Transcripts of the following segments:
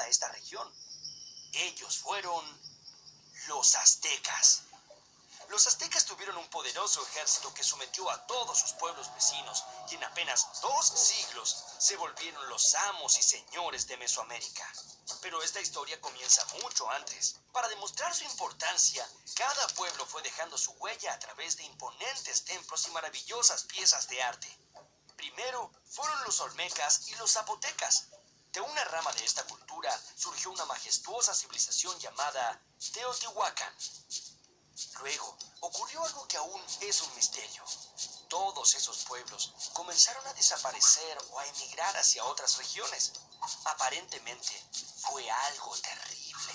a esta región. Ellos fueron los aztecas. Los aztecas tuvieron un poderoso ejército que sometió a todos sus pueblos vecinos y en apenas 2 siglos se volvieron los amos y señores de Mesoamérica. Pero esta historia comienza mucho antes. Para demostrar su importancia, cada pueblo fue dejando su huella a través de imponentes templos y maravillosas piezas de arte. Primero fueron los olmecas y los zapotecas. De una rama de esta cultura surgió una majestuosa civilización llamada Teotihuacán. Luego, ocurrió algo que aún es un misterio. Todos esos pueblos comenzaron a desaparecer o a emigrar hacia otras regiones. Aparentemente, fue algo terrible.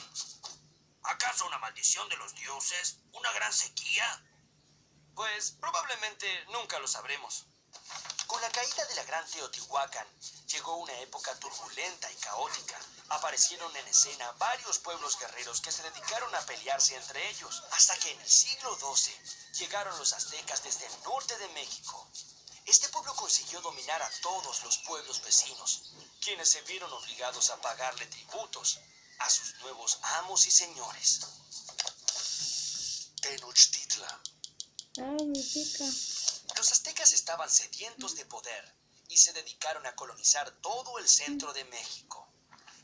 ¿Acaso una maldición de los dioses? ¿Una gran sequía? Pues probablemente nunca lo sabremos. Con la caída de la gran Teotihuacán, llegó una época turbulenta y caótica. Aparecieron en escena varios pueblos guerreros que se dedicaron a pelearse entre ellos, hasta que en el siglo XII llegaron los aztecas desde el norte de México. Este pueblo consiguió dominar a todos los pueblos vecinos, quienes se vieron obligados a pagarle tributos a sus nuevos amos y señores. Tenochtitlan. Ay, me pica. Los aztecas estaban sedientos de poder y se dedicaron a colonizar todo el centro de México.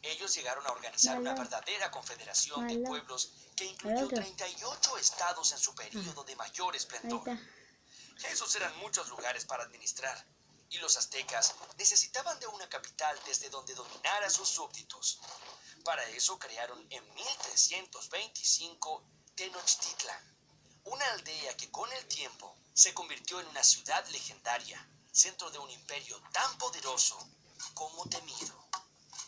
Ellos llegaron a organizar una verdadera confederación de pueblos que incluyó 38 estados en su periodo de mayor esplendor. Esos eran muchos lugares para administrar, y los aztecas necesitaban de una capital desde donde dominar a sus súbditos. Para eso crearon en 1325 Tenochtitlan, una aldea que con el tiempo se convirtió en una ciudad legendaria, centro de un imperio tan poderoso como temido.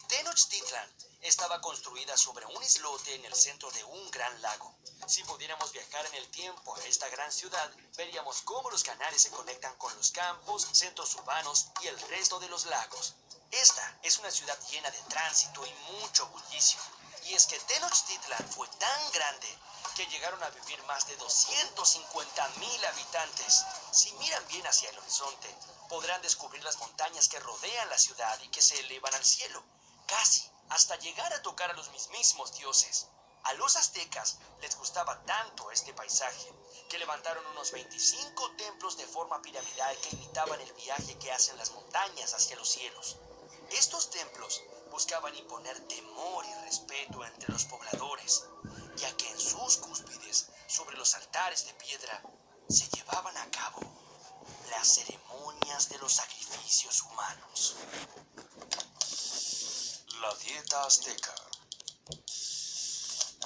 Tenochtitlan estaba construida sobre un islote en el centro de un gran lago. Si pudiéramos viajar en el tiempo a esta gran ciudad, veríamos cómo los canales se conectan con los campos, centros urbanos y el resto de los lagos. Esta es una ciudad llena de tránsito y mucho bullicio. Y es que Tenochtitlan fue tan grande que llegaron a vivir más de 250,000 habitantes. Si miran bien hacia el horizonte, podrán descubrir las montañas que rodean la ciudad y que se elevan al cielo, casi hasta llegar a tocar a los mismísimos dioses. A los aztecas les gustaba tanto este paisaje que levantaron unos 25 templos de forma piramidal que imitaban el viaje que hacen las montañas hacia los cielos. Estos templos buscaban imponer temor y respeto entre los pobladores, ya que en sus cúspides, sobre los altares de piedra, se llevaban a cabo las ceremonias de los sacrificios humanos. La dieta azteca.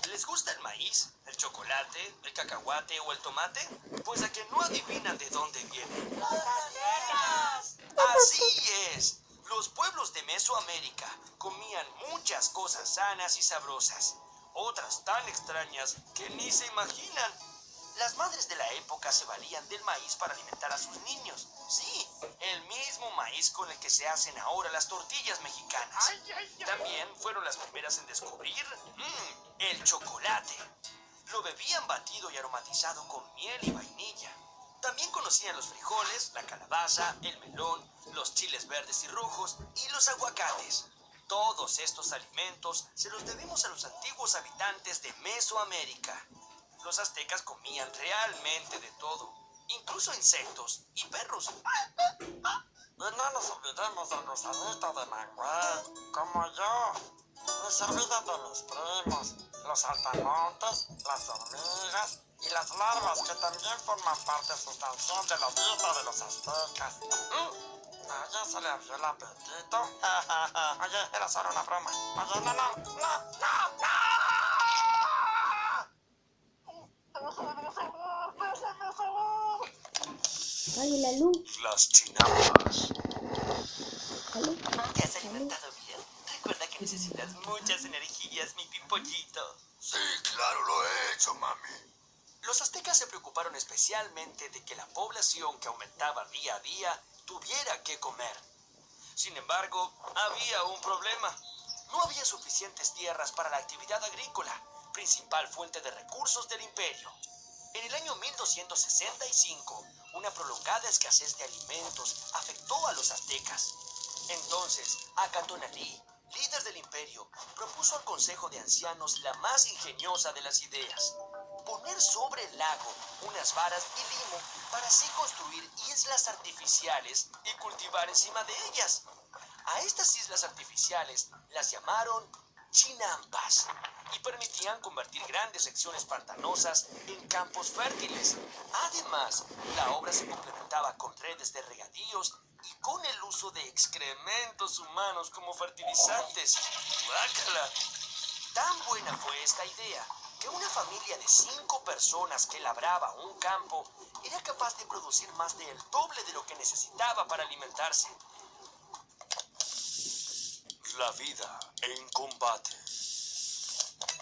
¿Les gusta el maíz, el chocolate, el cacahuate o el tomate? Pues a que no adivinan de dónde vienen. ¡Los aztecas! ¡Así es! Los pueblos de Mesoamérica comían muchas cosas sanas y sabrosas, otras tan extrañas que ni se imaginan. Las madres de la época se valían del maíz para alimentar a sus niños. Sí, el mismo maíz con el que se hacen ahora las tortillas mexicanas. También fueron las primeras en descubrir el chocolate. Lo bebían batido y aromatizado con miel y vainilla. También conocían los frijoles, la calabaza, el melón, los chiles verdes y rojos y los aguacates. Todos estos alimentos se los debemos a los antiguos habitantes de Mesoamérica. Los aztecas comían realmente de todo, incluso insectos y perros. Y no nos olvidemos del gusanito de mangüey, como yo. Ni se olviden de mis primos, los saltamontes, las hormigas y las larvas que también forman parte sustancial de la dieta de los aztecas. ¿A ella se le abrió el apetito? Oye, era solo una broma. Oye, no. Ay, la luz. Las chinampas. ¿Aló? ¿Te has alimentado bien? Recuerda que necesitas muchas energías, mi pimpollito. Sí, claro, lo he hecho, mami. Los aztecas se preocuparon especialmente de que la población que aumentaba día a día tuviera que comer. Sin embargo, había un problema. No había suficientes tierras para la actividad agrícola, principal fuente de recursos del imperio. En el año 1265, una prolongada escasez de alimentos afectó a los aztecas. Entonces, Acatonalí, líder del imperio, propuso al Consejo de Ancianos la más ingeniosa de las ideas: poner sobre el lago unas varas y limo para así construir islas artificiales y cultivar encima de ellas. A estas islas artificiales las llamaron chinampas y permitían convertir grandes secciones pantanosas en campos fértiles. Además, la obra se complementaba con redes de regadíos y con el uso de excrementos humanos como fertilizantes. ¡Guácala! Tan buena fue esta idea que una familia de 5 personas que labraba un campo era capaz de producir más del doble de lo que necesitaba para alimentarse. La vida en combate.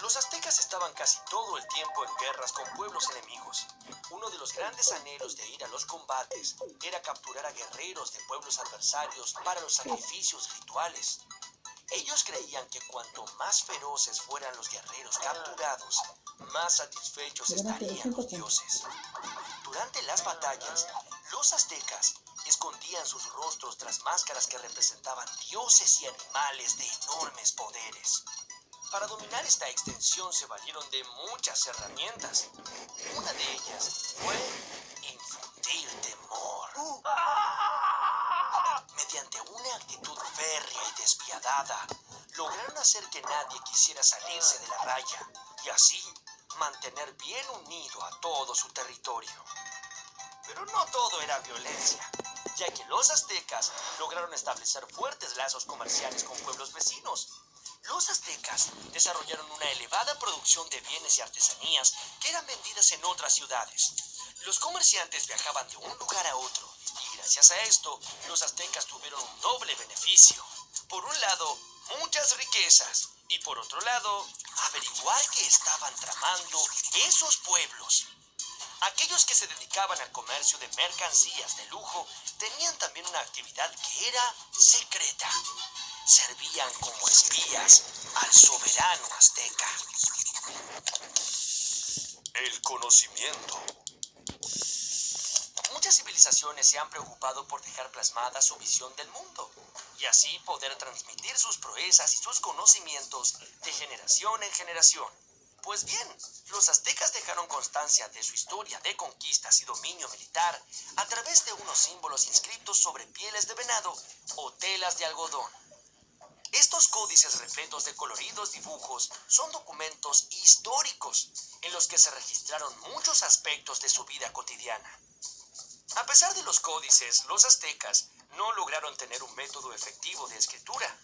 Los aztecas estaban casi todo el tiempo en guerras con pueblos enemigos. Uno de los grandes anhelos de ir a los combates era capturar a guerreros de pueblos adversarios para los sacrificios rituales. Ellos creían que cuanto más feroces fueran los guerreros capturados, más satisfechos estarían los dioses. Durante las batallas, los aztecas escondían sus rostros tras máscaras que representaban dioses y animales de enormes poderes. Para dominar esta extensión se valieron de muchas herramientas. Una de ellas fue infundir temor. Mediante una actitud férrea y despiadada, lograron hacer que nadie quisiera salirse de la raya y así mantener bien unido a todo su territorio. Pero no todo era violencia, ya que los aztecas lograron establecer fuertes lazos comerciales con pueblos vecinos. Los aztecas desarrollaron una elevada producción de bienes y artesanías que eran vendidas en otras ciudades. Los comerciantes viajaban de un lugar a otro y gracias a esto los aztecas tuvieron un doble beneficio. Por un lado, muchas riquezas y por otro lado, averiguar qué estaban tramando esos pueblos. Aquellos que se dedicaban al comercio de mercancías de lujo tenían también una actividad que era secreta. Servían como espías al soberano azteca. El conocimiento. Muchas civilizaciones se han preocupado por dejar plasmada su visión del mundo y así poder transmitir sus proezas y sus conocimientos de generación en generación. Pues bien, los aztecas dejaron constancia de su historia de conquistas y dominio militar a través de unos símbolos inscritos sobre pieles de venado o telas de algodón. Estos códices repletos de coloridos dibujos son documentos históricos en los que se registraron muchos aspectos de su vida cotidiana. A pesar de los códices, los aztecas no lograron tener un método efectivo de escritura.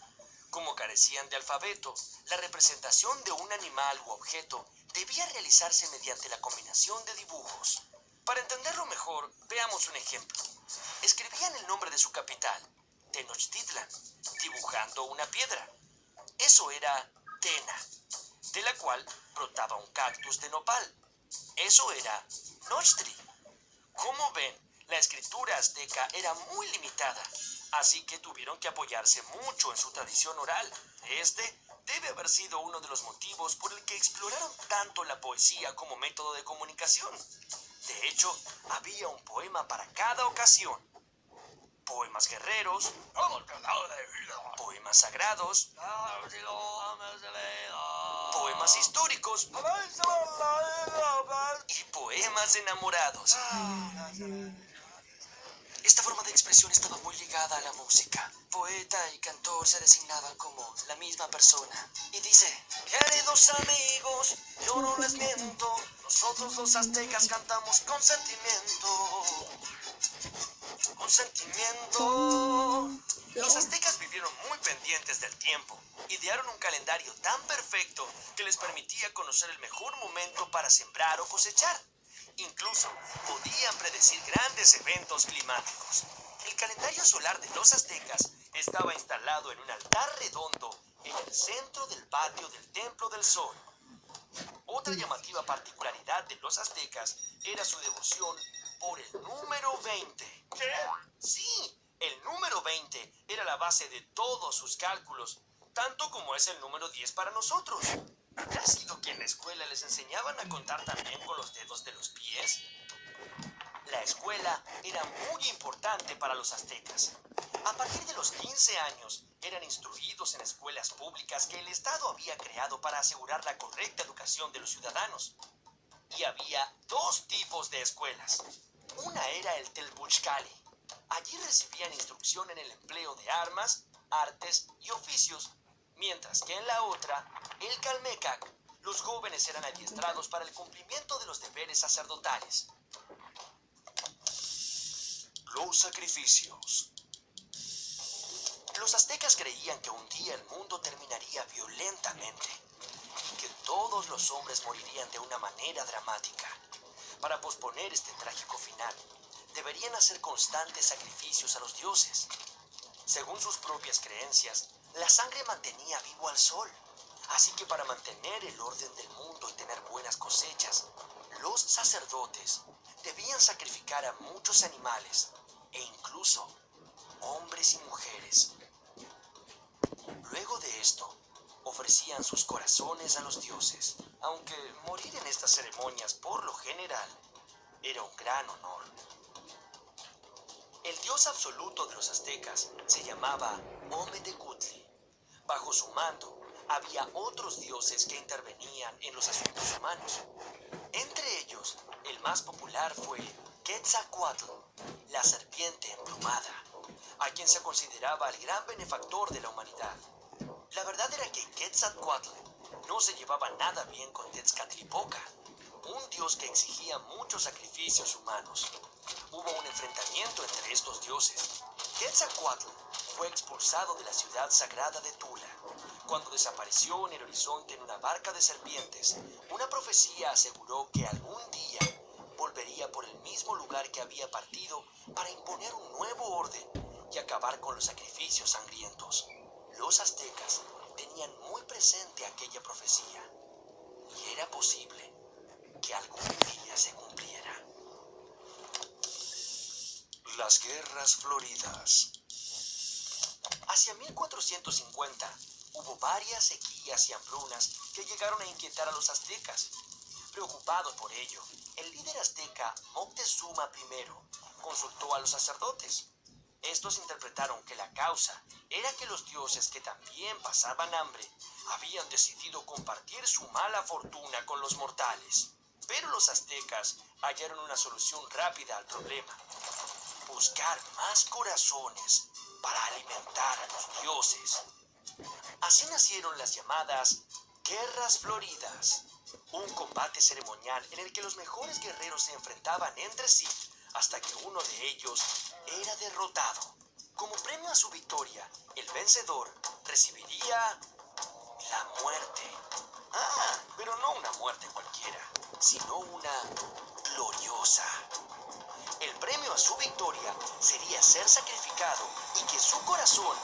Como carecían de alfabeto, la representación de un animal u objeto debía realizarse mediante la combinación de dibujos. Para entenderlo mejor, veamos un ejemplo. Escribían el nombre de su capital, Tenochtitlan, dibujando una piedra. Eso era Tena, de la cual brotaba un cactus de nopal. Eso era Nochtri. Como ven, la escritura azteca era muy limitada, así que tuvieron que apoyarse mucho en su tradición oral. Este debe haber sido uno de los motivos por el que exploraron tanto la poesía como método de comunicación. De hecho, había un poema para cada ocasión. Poemas guerreros, poemas sagrados, poemas históricos y poemas enamorados. Esta forma de expresión estaba muy ligada a la música. Poeta y cantor se designaban como la misma persona. Y dice: queridos amigos, yo no les miento, nosotros los aztecas cantamos con sentimiento. Con sentimiento. Los aztecas vivieron muy pendientes del tiempo. Idearon un calendario tan perfecto que les permitía conocer el mejor momento para sembrar o cosechar. Incluso podían predecir grandes eventos climáticos. El calendario solar de los aztecas estaba instalado en un altar redondo en el centro del patio del Templo del Sol. Otra llamativa particularidad de los aztecas era su devoción por el número 20. ¿Qué? Sí, el número 20 era la base de todos sus cálculos, tanto como es el número 10 para nosotros. ¿Ha sido que en la escuela les enseñaban a contar también con los dedos de los pies? La escuela era muy importante para los aztecas. A partir de los 15 años, eran instruidos en escuelas públicas que el Estado había creado para asegurar la correcta educación de los ciudadanos. Y había dos tipos de escuelas. Una era el Telbuchkali. Allí recibían instrucción en el empleo de armas, artes y oficios, mientras que en la otra, el Calmecac, los jóvenes eran adiestrados para el cumplimiento de los deberes sacerdotales. Los sacrificios. Los aztecas creían que un día el mundo terminaría violentamente, que todos los hombres morirían de una manera dramática. Para posponer este trágico final, deberían hacer constantes sacrificios a los dioses. Según sus propias creencias, la sangre mantenía vivo al sol. Así que para mantener el orden del mundo y tener buenas cosechas, los sacerdotes debían sacrificar a muchos animales e incluso hombres y mujeres. Luego de esto, ofrecían sus corazones a los dioses, aunque morir en estas ceremonias por lo general era un gran honor. El dios absoluto de los aztecas se llamaba Ometecutli. Bajo su mando había otros dioses que intervenían en los asuntos humanos. Entre ellos, el más popular fue Quetzalcóatl, la serpiente emplumada, a quien se consideraba el gran benefactor de la humanidad. La verdad era que Quetzalcóatl no se llevaba nada bien con Tezcatlipoca, un dios que exigía muchos sacrificios humanos. Hubo un enfrentamiento entre estos dioses. Quetzalcóatl fue expulsado de la ciudad sagrada de Tula. Cuando desapareció en el horizonte en una barca de serpientes, una profecía aseguró que algún día volvería por el mismo lugar que había partido para imponer un nuevo orden y acabar con los sacrificios sangrientos. Los aztecas tenían muy presente aquella profecía y era posible que algún día se cumpliera. Las guerras floridas. Hacia 1450 hubo varias sequías y hambrunas que llegaron a inquietar a los aztecas. Preocupado por ello, el líder azteca Moctezuma I consultó a los sacerdotes. Estos interpretaron que la causa era que los dioses, que también pasaban hambre, habían decidido compartir su mala fortuna con los mortales. Pero los aztecas hallaron una solución rápida al problema: buscar más corazones para alimentar a los dioses. Así nacieron las llamadas Guerras Floridas, un combate ceremonial en el que los mejores guerreros se enfrentaban entre sí hasta que uno de ellos era derrotado. Como premio a su victoria, el vencedor recibiría la muerte. Pero no una muerte cualquiera, sino una gloriosa. El premio a su victoria sería ser sacrificado y que su corazón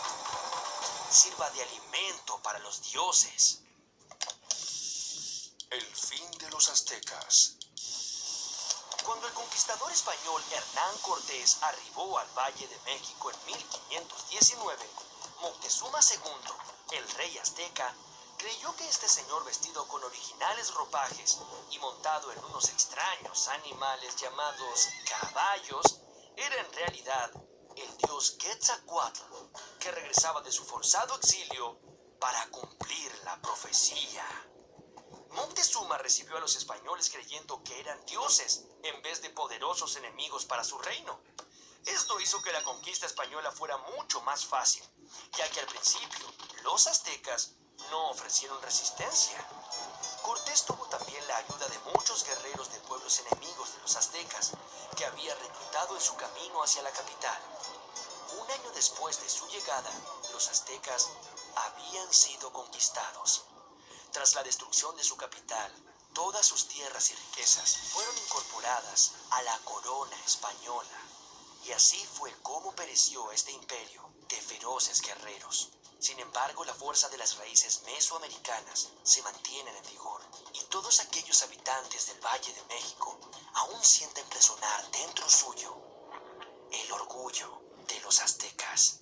sirva de alimento para los dioses. El fin de los aztecas. Cuando el conquistador español Hernán Cortés arribó al Valle de México en 1519, Moctezuma II, el rey azteca, creyó que este señor, vestido con originales ropajes y montado en unos extraños animales llamados caballos, era en realidad el dios Quetzalcóatl, que regresaba de su forzado exilio para cumplir la profecía. Moctezuma recibió a los españoles creyendo que eran dioses en vez de poderosos enemigos para su reino. Esto hizo que la conquista española fuera mucho más fácil, ya que al principio los aztecas no ofrecieron resistencia. Cortés tuvo también la ayuda de muchos guerreros de pueblos enemigos de los aztecas, que había reclutado en su camino hacia la capital. Un año después de su llegada, los aztecas habían sido conquistados. Tras la destrucción de su capital, todas sus tierras y riquezas fueron incorporadas a la corona española. Y así fue como pereció este imperio de feroces guerreros. Sin embargo, la fuerza de las raíces mesoamericanas se mantienen en vigor, y todos aquellos habitantes del Valle de México aún sienten resonar dentro suyo el orgullo de los aztecas.